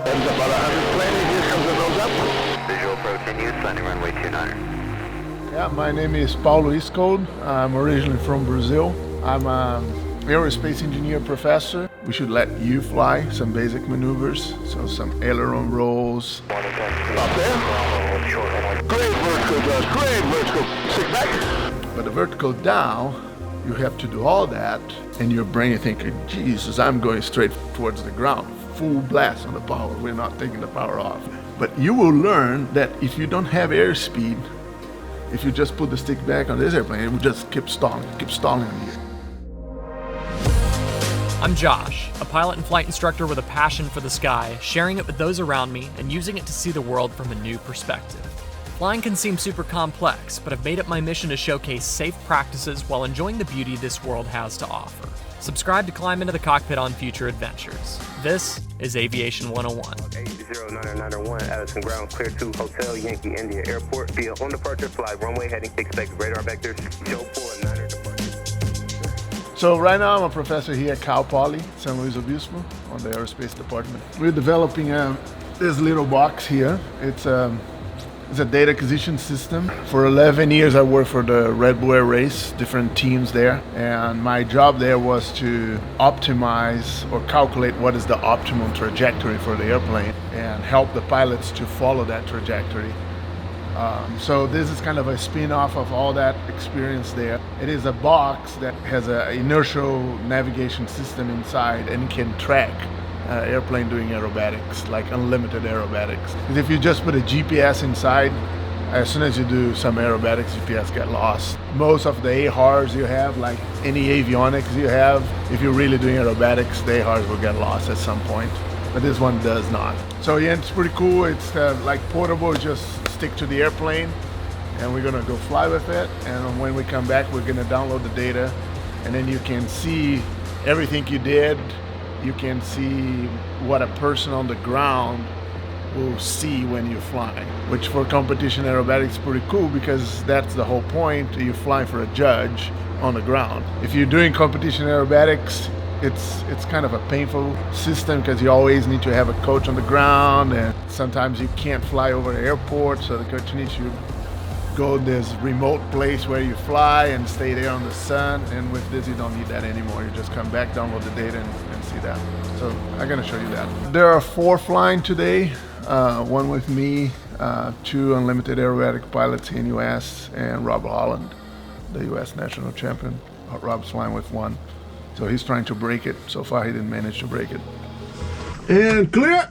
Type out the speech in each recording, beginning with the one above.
That's about 120, here comes the nose up. Visual approach in use, landing runway 29. Yeah, my name is Paulo Iscode. I'm originally from Brazil. I'm an aerospace engineer professor. We should let you fly some basic maneuvers, so some aileron rolls. Up there. Great vertical, Josh, great vertical. Sit back. But the vertical down, you have to do all that, and your brain is thinking, Jesus, I'm going straight towards the ground. Full blast on the power. We're not taking the power off. But you will learn that if you don't have airspeed, if you just put the stick back on this airplane, it will just keep stalling you. I'm Josh, a pilot and flight instructor with a passion for the sky, sharing it with those around me and using it to see the world from a new perspective. Flying can seem super complex, but I've made it my mission to showcase safe practices while enjoying the beauty this world has to offer. Subscribe to climb into the cockpit on future adventures. This is Aviation 101. 80991, Addison Ground, clear to Hotel Yankee India Airport. Via on departure, fly runway heading, expect radar vectors, show 49er departure. So right now I'm a professor here at Cal Poly, San Luis Obispo, on the aerospace department. We're developing this little box here. It's a data acquisition system. For 11 years I worked for the Red Bull Air Race, different teams there, and my job there was to optimize or calculate what is the optimum trajectory for the airplane and help the pilots to follow that trajectory. So this is kind of a spin-off of all that experience there. It is a box that has an inertial navigation system inside and can track airplane doing aerobatics, like unlimited aerobatics. Because if you just put a GPS inside, as soon as you do some aerobatics, GPS get lost. Most of the AHRs you have, like any avionics you have, if you're really doing aerobatics, the AHRs will get lost at some point. But this one does not. So yeah, it's pretty cool. It's like portable, just stick to the airplane and we're gonna go fly with it. And when we come back, we're gonna download the data and then you can see everything you did. You can see what a person on the ground will see when you're flying, which for competition aerobatics is pretty cool because that's the whole point. You're flying for a judge on the ground. If you're doing competition aerobatics, it's kind of a painful system because you always need to have a coach on the ground and sometimes you can't fly over the airport, so the coach needs you go this remote place where you fly and stay there on the sun, and with this you don't need that anymore. You just come back, download the data and see that. So I'm gonna show you that. There are 4 flying today, one with me, 2 unlimited aerobatic pilots in US, and Rob Holland, the US national champion. Rob's flying with 1. So he's trying to break it. So far he didn't manage to break it. And clear!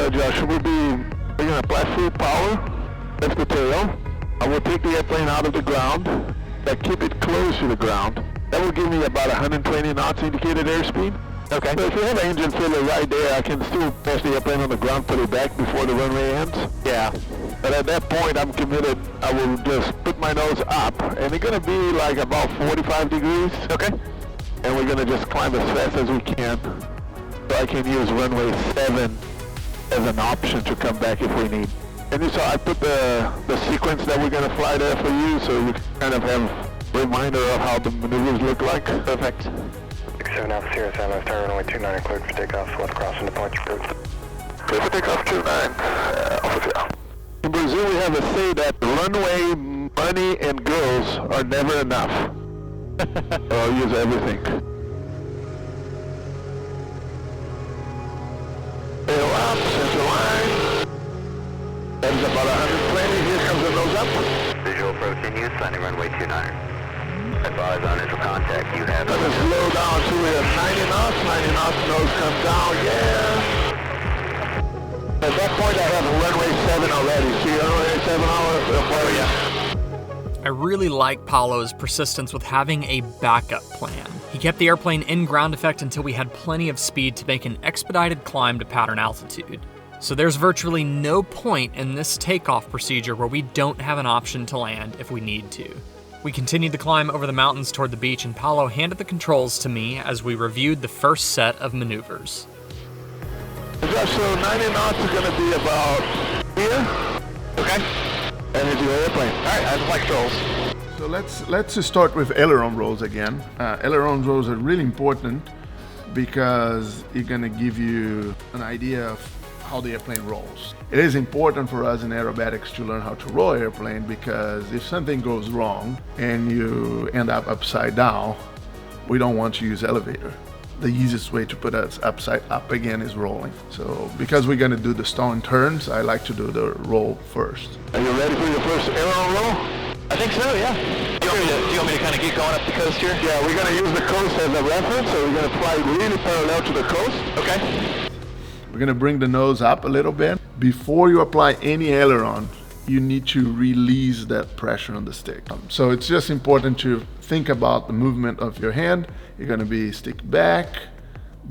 Josh, we're gonna apply full power. That's the tail. I will take the airplane out of the ground. I keep it close to the ground. That will give me about 120 knots indicated airspeed. Okay. So if you have an engine filler right there, I can still pass the airplane on the ground, put it back before the runway ends. Yeah. But at that point, I'm committed. I will just put my nose up, and it's gonna be like about 45 degrees. Okay. And we're gonna just climb as fast as we can. So I can use runway 7 as an option to come back if we need. And you saw I put the sequence that we're going to fly there for you, so you kind of have a reminder of how the maneuvers look like. Perfect. 67 Alpha Sierra, San Luis, tower runway 29, cleared for takeoff, left crossing departure group. Clear for takeoff 29, Alpha Sierra. In Brazil we have a say that runway, money, and girls are never enough. I'll use everything. Tail up, center line. That is about 120, here comes the nose up. Visual approach in use, landing runway 29. Advise on initial contact, you have... Let us slow down to 90 knots, 90 knots, nose comes down, yeah. At that point I have a runway 7 already, see runway 7 before you. I really like Paulo's persistence with having a backup plan. He kept the airplane in ground effect until we had plenty of speed to make an expedited climb to pattern altitude. So there's virtually no point in this takeoff procedure where we don't have an option to land if we need to. We continued the climb over the mountains toward the beach, and Paulo handed the controls to me as we reviewed the first set of maneuvers. Josh, so 90 knots is going to be about here. Okay. And it's your airplane. All right, I have the flight controls. So let's start with aileron rolls again. Aileron rolls are really important because it's gonna give you an idea of how the airplane rolls. It is important for us in aerobatics to learn how to roll an airplane, because if something goes wrong and you end up upside down, we don't want to use elevator. The easiest way to put us upside up again is rolling. So because we're gonna do the stall and turns, I like to do the roll first. Are you ready for your first aileron roll? I think so, yeah. Do you want me to kind of get going up the coast here? Yeah, we're gonna use the coast as a reference, so we're gonna fly really parallel to the coast. Okay. We're gonna bring the nose up a little bit. Before you apply any aileron, you need to release that pressure on the stick. So it's just important to think about the movement of your hand. You're gonna be stick back,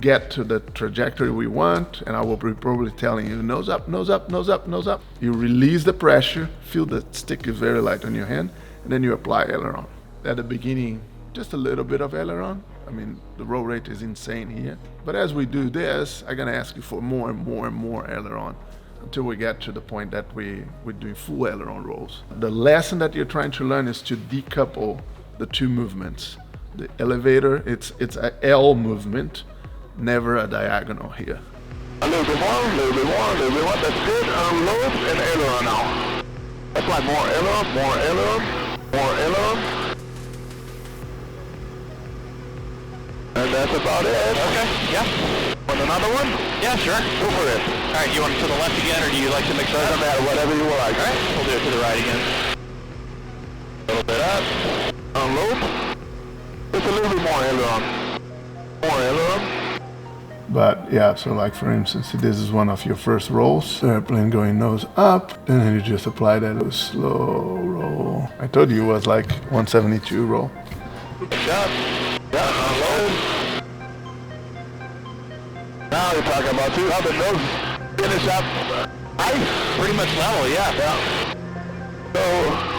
get to the trajectory we want, and I will be probably telling you nose up, nose up, nose up, nose up. You release the pressure, feel the stick is very light on your hand, and then you apply aileron. At the beginning, just a little bit of aileron. I mean, the roll rate is insane here. But as we do this, I'm gonna ask you for more and more and more aileron until we get to the point that we're doing full aileron rolls. The lesson that you're trying to learn is to decouple the two movements. The elevator, it's an L movement, never a diagonal here. A little bit more, a little bit more, a little bit more. That's good. Unload and aileron now. Apply more aileron, more aileron, more aileron. And that's about it. Okay, yeah. Want another one? Yeah, sure. Go for it. All right, you want it to the left again, or do you like to mix it Doesn't up? matter, whatever you like. All right, we'll do it to the right again. A little bit up. Unload. Just a little bit more aileron. More aileron. But yeah, so like for instance, this is one of your first rolls. The airplane going nose up, and then you just apply that slow roll. I told you it was like 172 roll. Good job. Yeah, unload. Now you're talking about too, how the nose finish up. Nice. Pretty much level, yeah. Yeah. So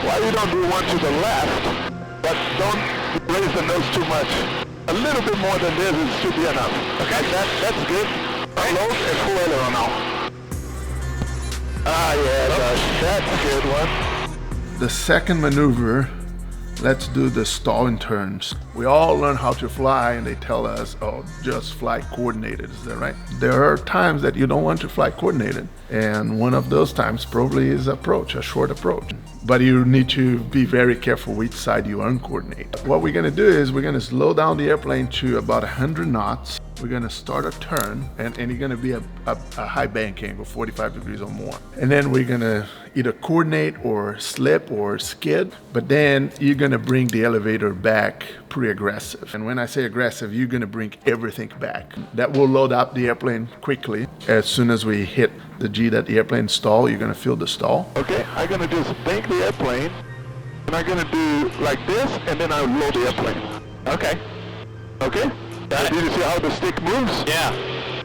why you don't do one to the left, but don't raise the nose too much. A little bit more than this, it should be enough. Okay, that's good. Unload and full aileron now. Ah, yeah, that's a good one. The second maneuver, let's do the stall and turns. We all learn how to fly and they tell us, oh, just fly coordinated, is that right? There are times that you don't want to fly coordinated. And one of those times probably is approach, a short approach. But you need to be very careful which side you uncoordinate. What we're gonna do is we're gonna slow down the airplane to about 100 knots. We're gonna start a turn, and it's gonna be a high bank angle, 45 degrees or more. And then we're gonna either coordinate or slip or skid, but then you're gonna bring the elevator back pretty aggressive. And when I say aggressive, you're gonna bring everything back. That will load up the airplane quickly. As soon as we hit the G that the airplane stall, you're gonna feel the stall. Okay, I'm gonna just bank the airplane, and I'm gonna do like this, and then I'll load the airplane. Okay. Okay? Did you see how the stick moves? Yeah.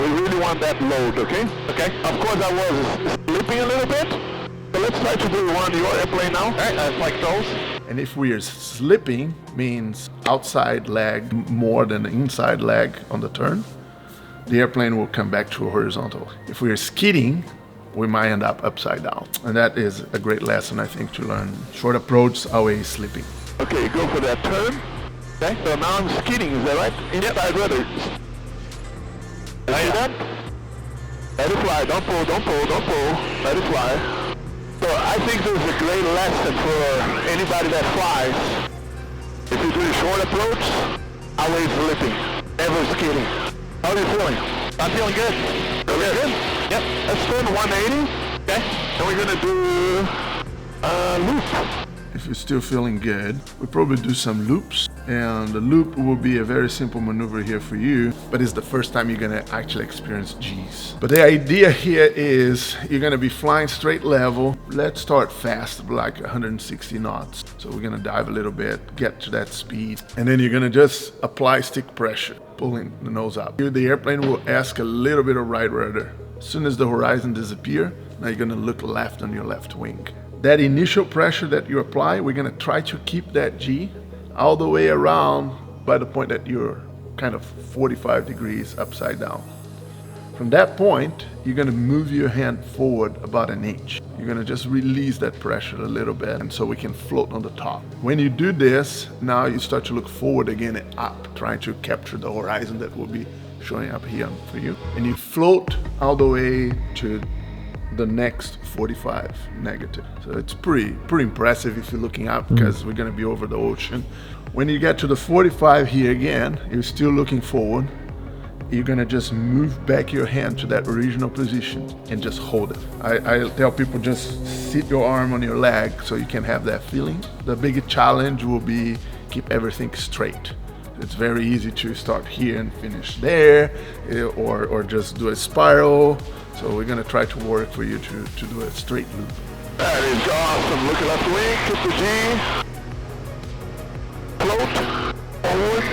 We really want that load, okay? Okay. Of course I was slipping a little bit, so let's try to do one on your airplane now. All right, like those. And if we are slipping, means outside leg more than the inside leg on the turn, the airplane will come back to a horizontal. If we are skidding, we might end up upside down. And that is a great lesson, I think, to learn. Short approach, always slipping. Okay, go for that turn. Okay, so now I'm skidding, is that right? Inside rudder. You see that? Let it fly, don't pull, don't pull, don't pull. Let it fly. So I think this is a great lesson for anybody that flies. If you do a short approach, always slipping, never skidding. How are you feeling? I'm feeling good. Really good? Yep. Let's turn 180. Okay. And we're gonna do a loop. If you're still feeling good, we'll probably do some loops. And the loop will be a very simple maneuver here for you, but it's the first time you're gonna actually experience G's. But the idea here is you're gonna be flying straight level. Let's start fast, like 160 knots. So we're gonna dive a little bit, get to that speed, and then you're gonna just apply stick pressure, pulling the nose up. Here the airplane will ask a little bit of right rudder. As soon as the horizon disappears, now you're gonna look left on your left wing. That initial pressure that you apply, we're gonna try to keep that G all the way around by the point that you're kind of 45 degrees upside down. From that point, you're gonna move your hand forward about an inch. you're gonna just release that pressure a little bit, and so we can float on the top. When you do this, now you start to look forward again and up, trying to capture the horizon that will be showing up here for you. And you float all the way to the next 45 negative. So it's pretty impressive if you're looking up, because we're gonna be over the ocean. When you get to the 45 here again, you're still looking forward. You're gonna just move back your hand to that original position and just hold it. I tell people just sit your arm on your leg so you can have that feeling. The big challenge will be keep everything straight. It's very easy to start here and finish there, or just do a spiral. So we're gonna try to work for you to do a straight loop. That is awesome. Look at left wing, kick the G. Float forward.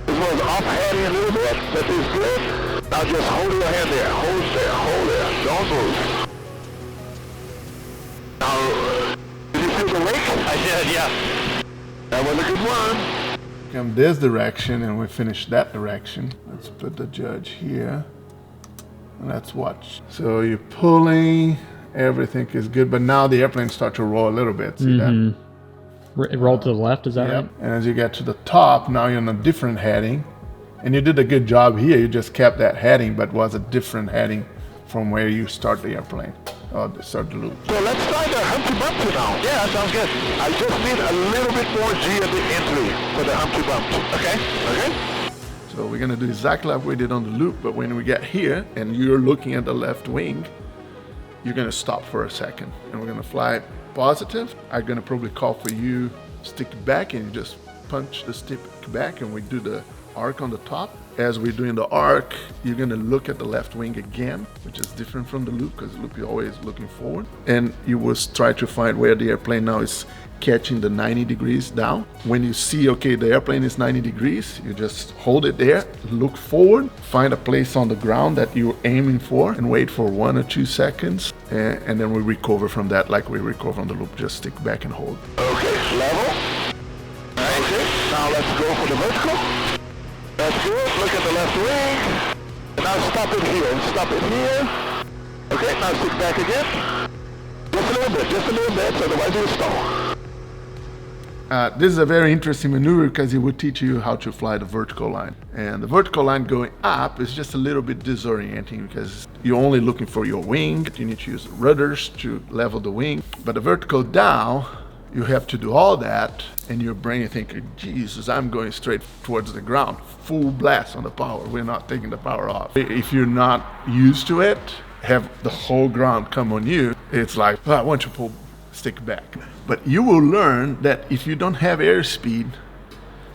This was off heading a little bit. That is good. Now just hold your hand there. Hold there. Hold there. Don't move. Now, did you feel the wake? I did, yeah. That was a good one. Come this direction and we finish that direction. Let's put the judge here. And let's watch. So you're pulling, everything is good, but now the airplane starts to roll a little bit. See that? It rolled to the left, is that right? And as you get to the top, now you're on a different heading. And you did a good job here. You just kept that heading, but was a different heading from where you start the airplane. Start the loop. So let's try the Humpty Bumpty now. Yeah, that sounds good. I just need a little bit more G at the entry for the Humpty Bumpty. Okay. Okay? So we're gonna do exactly like we did on the loop, but when we get here and you're looking at the left wing, you're gonna stop for a second and we're gonna fly positive. I'm gonna probably call for you stick back, and you just punch the stick back, and we do the arc on the top. As we're doing the arc, you're gonna look at the left wing again, which is different from the loop, because the loop you're always looking forward. And you will try to find where the airplane now is catching the 90 degrees down. When you see, okay, the airplane is 90 degrees, you just hold it there, look forward, find a place on the ground that you're aiming for, and wait for 1 or 2 seconds. And then we recover from that like we recover on the loop. Just stick back and hold. Okay, level. Okay, now let's go for the vertical. That's good. Look at the left wing. And now stop it here. Stop it here. Okay, now stick back again. Just a little bit, so otherwise you'll stall. This is a very interesting maneuver because it would teach you how to fly the vertical line. And the vertical line going up is just a little bit disorienting because you're only looking for your wing. You need to use rudders to level the wing. But the vertical down, you have to do all that, and your brain is thinking, Jesus, I'm going straight towards the ground. Full blast on the power. We're not taking the power off. If you're not used to it, have the whole ground come on you, it's like, I want to pull stick back. But you will learn that if you don't have airspeed,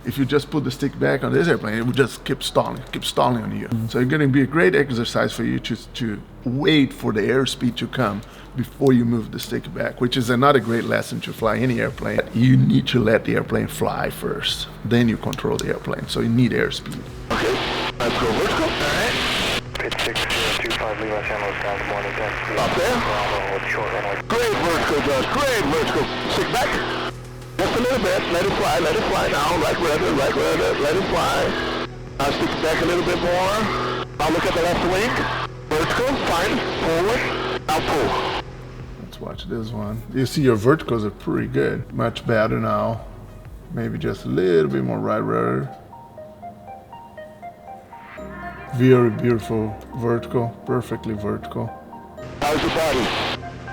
if you just put the stick back on this airplane, it will just keep stalling on you. So it's going to be a great exercise for you to wait for the airspeed to come before you move the stick back, which is another great lesson to fly any airplane. You need to let the airplane fly first, then you control the airplane. So you need airspeed. Okay, let's go vertical. All right. Pitch 6025, leave us handle down the morning. Up there. Great vertical, Josh. Great vertical. Stick back. Just a little bit. Let it fly. Let it fly now. Right rudder. Let it fly. Now stick back a little bit more. Now look at the left wing. Vertical. Fine. Forward. Now pull. Let's watch this one. You see your verticals are pretty good. Much better now. Maybe just a little bit more right rudder. Very beautiful vertical. Perfectly vertical. How's your body?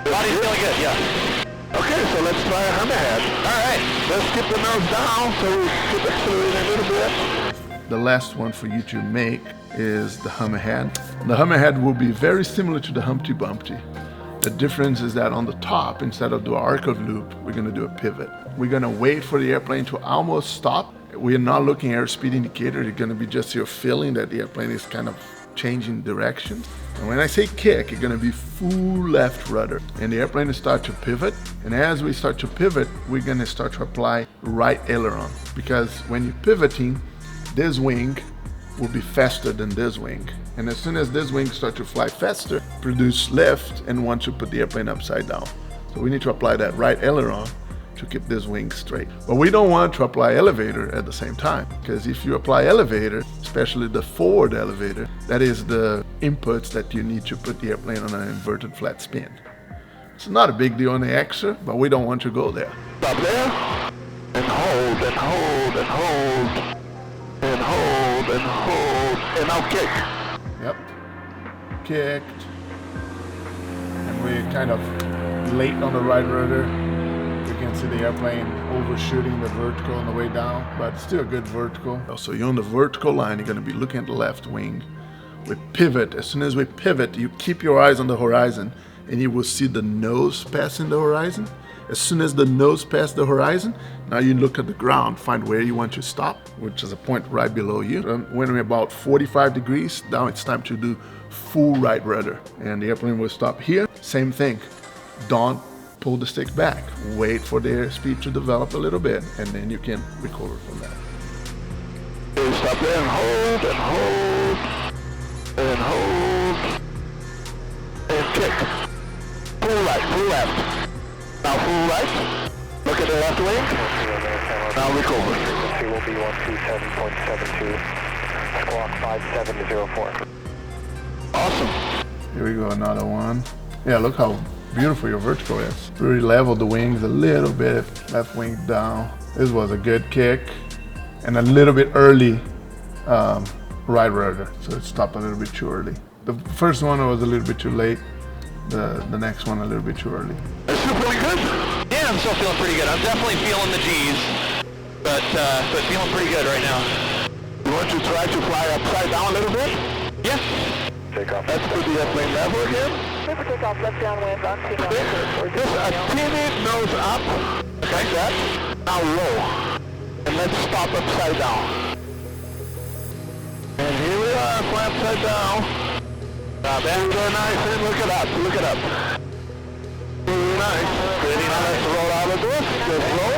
Body's feeling good, yeah. Okay, so let's try a hammerhead. All right. Let's keep the nose down so we keep accelerating a little bit. The last one for you to make is the hammerhead. The hammerhead will be very similar to the Humpty Bumpty. The difference is that on the top, instead of the arc of loop, we're going to do a pivot. We're going to wait for the airplane to almost stop. We're not looking at airspeed indicator. It's going to be just your feeling that the airplane is kind of changing direction. And when I say kick, it's going to be full left rudder. And the airplane will start to pivot. And as we start to pivot, we're going to start to apply right aileron. Because when you're pivoting, this wing will be faster than this wing. And as soon as this wing starts to fly faster, produce lift and want to put the airplane upside down. So we need to apply that right aileron to keep this wing straight. But we don't want to apply elevator at the same time, because if you apply elevator, especially the forward elevator, that is the inputs that you need to put the airplane on an inverted flat spin. It's not a big deal on the extra, but we don't want to go there. Stop there. And hold, and hold, and hold. And hold, and hold. And now kick. Yep. Kicked. And we're kind of late on the right rudder. You can see the airplane overshooting the vertical on the way down, but still a good vertical. So you're on the vertical line, you're gonna be looking at the left wing. We pivot. As soon as we pivot, you keep your eyes on the horizon and you will see the nose passing the horizon. As soon as the nose passes the horizon, now you look at the ground, find where you want to stop, which is a point right below you. When we're about 45 degrees, now it's time to do full right rudder. And the airplane will stop here. Same thing. Don't pull the stick back. Wait for the airspeed to develop a little bit, and then you can recover from that. Okay, stop there and hold, and hold, and hold, and kick. Full right, full left. Now full right. Look at the left wing. Now recover. Frequency will be 127.72. Squawk 5704. Awesome. Here we go, another one. Yeah, look how beautiful your vertical is. Really leveled the wings a little bit, left wing down. This was a good kick and a little bit early right rudder, so it stopped a little bit too early. The first one was a little bit too late. The next one a little bit too early. That's still pretty good. Yeah, I'm still feeling pretty good. I'm definitely feeling the G's, but feeling pretty good right now. You want to try to fly upside down a little bit? Yeah. Take off. Let's put the airplane level again. Super takeoff, left downwind on Just a teeny nose up, like that. Now low. And let's stop upside down. And here we are, fly upside down. Very nice, and look it up, look it up. Very nice. Ready, now let's roll out of this, just roll.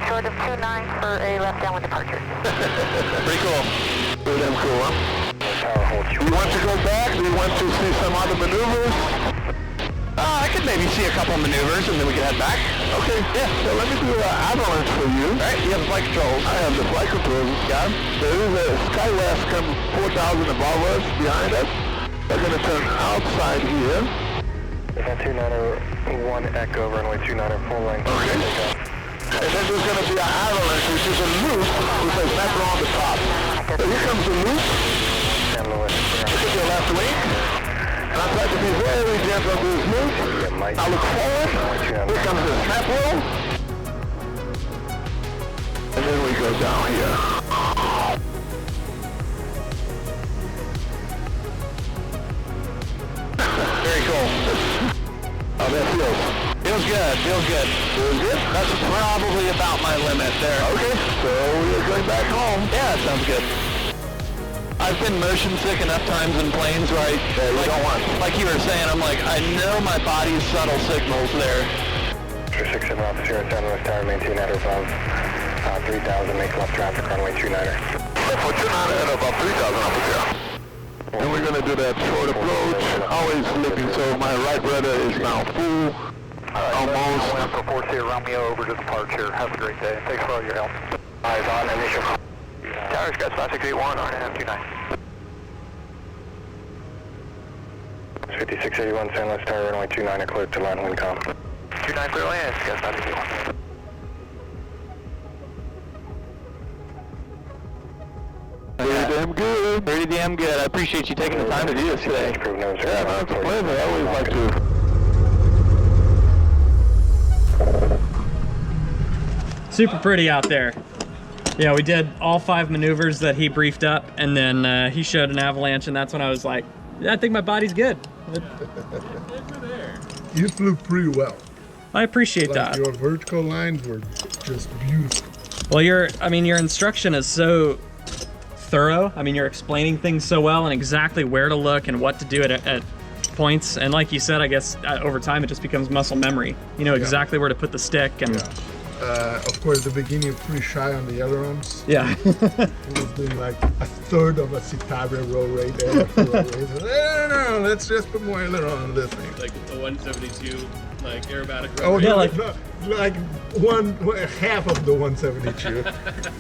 Short of 29 for a left downwind departure. Pretty cool. Pretty damn cool, huh? You want to go back? Do you want to see some other maneuvers? I could maybe see a couple maneuvers and then we can head back. Okay, yeah, so let me do an avalanche for you. All right, you have the flight controls. I have the flight controls. Yeah. There is a Skywest coming 4,000 above us, behind us. They're going to turn outside here. It's on 291 Echo, runway 29 full length. Okay. And then there's going to be an avalanche, which is a loop with a zebra on the top. So here comes the loop. Look at your left wing. And I try to be very gentle on this loop. Now look forward. Here comes the snap roll. And then we go down here. Very cool. How that feels? Feels good, feels good. Feels good? That's probably about my limit there. Okay, so we're going back home. Yeah, that sounds good. I've been motion sick enough times in planes where like you were saying, I'm like, I know my body's subtle signals there. 67 officer at Southwest Tower, maintain at or above 3,000, make left traffic, runway 29er. For 29 and above 3,000 up here. And we're going to do that short approach, always looking, so my right rudder is now full, almost. Alpha 40 Romeo over to departure. Have a great day. Thanks for all your help. Eyes on initial. Towers, got 5681, RNF 29. 5681, San Luis Tower, runway 29, clear to line wind com. 29 clear land, got 5681. Pretty damn good. Pretty damn good. I appreciate you taking the time to do this today. Yeah, no, it's a pleasure. I always like to. Super pretty out there. Yeah, we did all 5 maneuvers that he briefed up, and then he showed an avalanche, and that's when I was like, yeah, I think my body's good. You flew pretty well. I appreciate that. Your vertical lines were just beautiful. Well, your instruction is so thorough. I mean, you're explaining things so well and exactly where to look and what to do at points. And like you said, I guess over time it just becomes muscle memory. You know exactly where to put the stick. And of course, the beginning you're pretty shy on the ailerons. Yeah. He was doing like a third of a Citavia roll rate there. No, let's just put more aileron on this thing. Like the 172, like aerobatic. Oh, yeah, no, like- like half of the 172.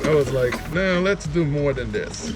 I was like, no, let's do more than this.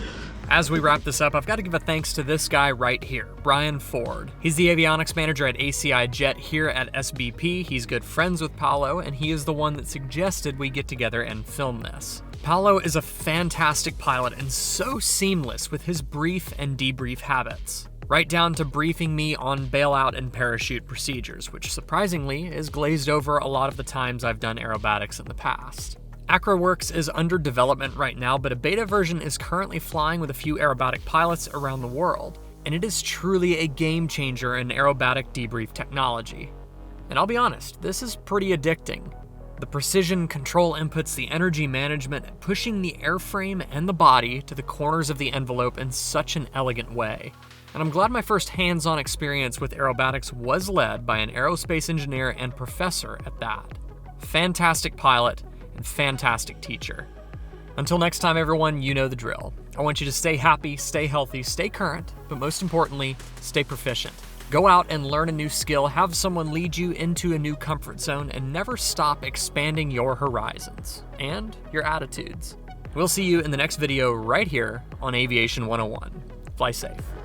As we wrap this up, I've got to give a thanks to this guy right here, Brian Ford. He's the avionics manager at ACI Jet here at SBP. He's good friends with Paolo, and he is the one that suggested we get together and film this. Paolo is a fantastic pilot and so seamless with his brief and debrief habits, right down to briefing me on bailout and parachute procedures, which surprisingly is glazed over a lot of the times I've done aerobatics in the past. AcroWorks is under development right now, but a beta version is currently flying with a few aerobatic pilots around the world, and it is truly a game changer in aerobatic debrief technology. And I'll be honest, this is pretty addicting. The precision control inputs, the energy management, pushing the airframe and the body to the corners of the envelope in such an elegant way. And I'm glad my first hands-on experience with aerobatics was led by an aerospace engineer and professor at that. Fantastic pilot and fantastic teacher. Until next time, everyone, you know the drill. I want you to stay happy, stay healthy, stay current, but most importantly, stay proficient. Go out and learn a new skill, have someone lead you into a new comfort zone, and never stop expanding your horizons and your attitudes. We'll see you in the next video right here on Aviation 101. Fly safe.